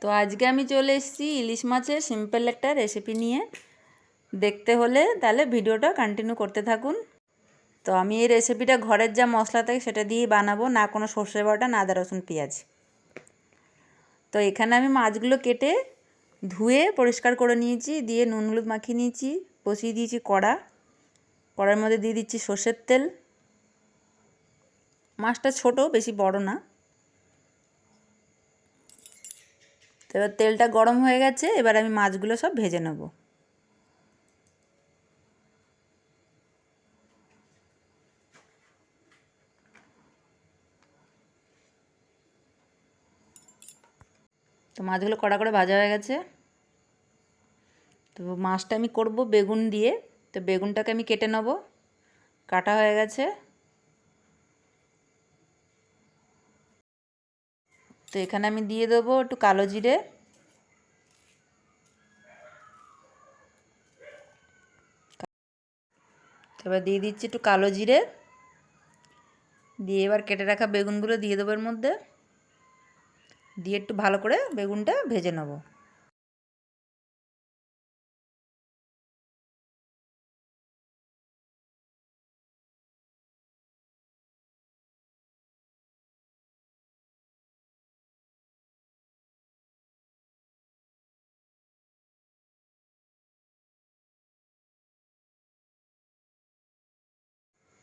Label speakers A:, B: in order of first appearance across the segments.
A: তো আজকে আমি চলে এসেছি ইলিশ মাছের সিম্পল একটা রেসিপি নিয়ে। দেখতে হলে তাহলে ভিডিওটা কন্টিনিউ করতে থাকুন। তো আমি এই রেসিপিটা ঘরের যা মশলা থাকে সেটা দিয়েই বানাবো, না কোনো সর্ষে বাটা, না আদা রসুন পেঁয়াজ। তো এখানে আমি মাছগুলো কেটে ধুয়ে পরিষ্কার করে নিয়েছি, দিয়ে নুন হলুদ মাখিয়ে নিয়েছি। বসিয়ে দিয়েছি কড়ার মধ্যে দিয়ে দিচ্ছি সর্ষের তেল। মাছটা ছোট, বেশি বড় না। তো এবার তেলটা গরম হয়ে গেছে, এবার আমি মাছগুলো সব ভেজে নেব। তো মাছগুলো কড়া করে ভাজা হয়ে গেছে। তো মাছটা আমি করব বেগুন দিয়ে। তো বেগুনটাকে আমি কেটে নেব, কাটা হয়ে গেছে। তো এখানে আমি দিয়ে দেবো একটু কালো জিরে, এবার দিয়ে দিচ্ছি একটু কালো জিরে, দিয়ে এবার কেটে রাখা বেগুনগুলো দিয়ে দেবো এর মধ্যে, দিয়ে একটু ভালো করে বেগুনটা ভেজে নেব।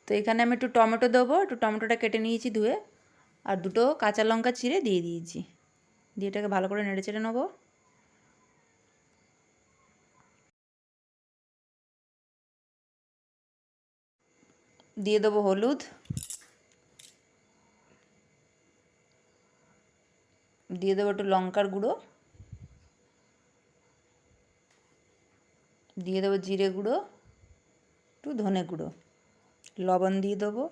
A: তো এখানে আমি একটু টমেটো দেবো, একটু টমেটোটা কেটে নিয়েছি ধুয়ে, আর দুটো কাঁচা লঙ্কা চিড়ে দিয়ে দিয়েছি। দিয়ে এটাকে ভালো করে নেড়ে চেড়ে নেবো। দিয়ে দেবো হলুদ, দিয়ে দেবো একটু লঙ্কার গুঁড়ো, দিয়ে দেবো জিরে গুঁড়ো, একটু ধনে গুঁড়ো, লবণ দিয়ে দেবো।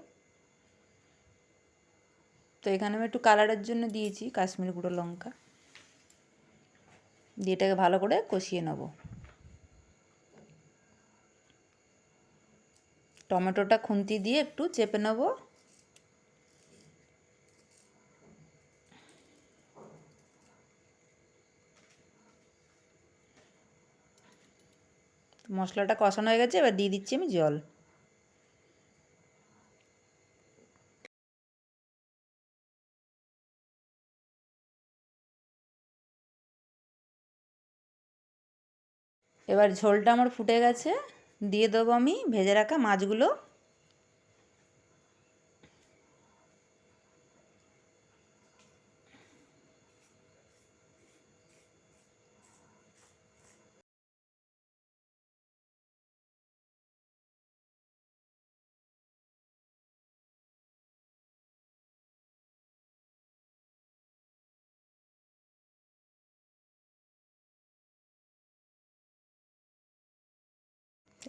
A: তো এখানে আমি একটু কালারের জন্য দিয়েছি কাশ্মীরি গুঁড়ো লঙ্কা। দিয়ে এটাকে ভালো করে কষিয়ে নেব। টমেটোটা খুন্তি দিয়ে একটু চেপে নেব। মশলাটা কষানো হয়ে গেছে, এবার দিয়ে দিচ্ছি আমি জল। এবার ঝোলটা আমার ফুটে গেছে, দিয়ে দেবো আমি ভেজে রাখা মাছগুলো।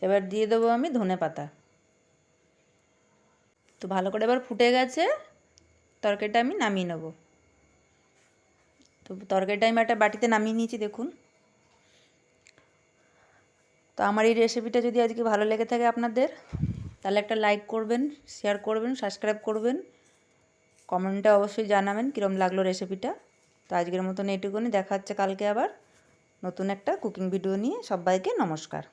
A: এবার দিয়ে দেবো আমি ধনে পাতা। তো ভালো করে এবার ফুটে গেছে, তরকারিটা আমি নামিয়ে নেব। তো তরকারিটা আমি একটা বাটিতে নামিয়ে নিয়েছি, দেখুন। তো আমার এই রেসিপিটা যদি আজকে ভালো লেগে থাকে আপনাদের, তাহলে একটা লাইক করবেন, শেয়ার করবেন, সাবস্ক্রাইব করবেন, কমেন্টে অবশ্যই জানাবেন কীরকম লাগলো রেসিপিটা। তো আজকের মতন এইটুকুনি, দেখা হচ্ছে কালকে আবার নতুন একটা কুকিং ভিডিও নিয়ে। সবাইকে নমস্কার।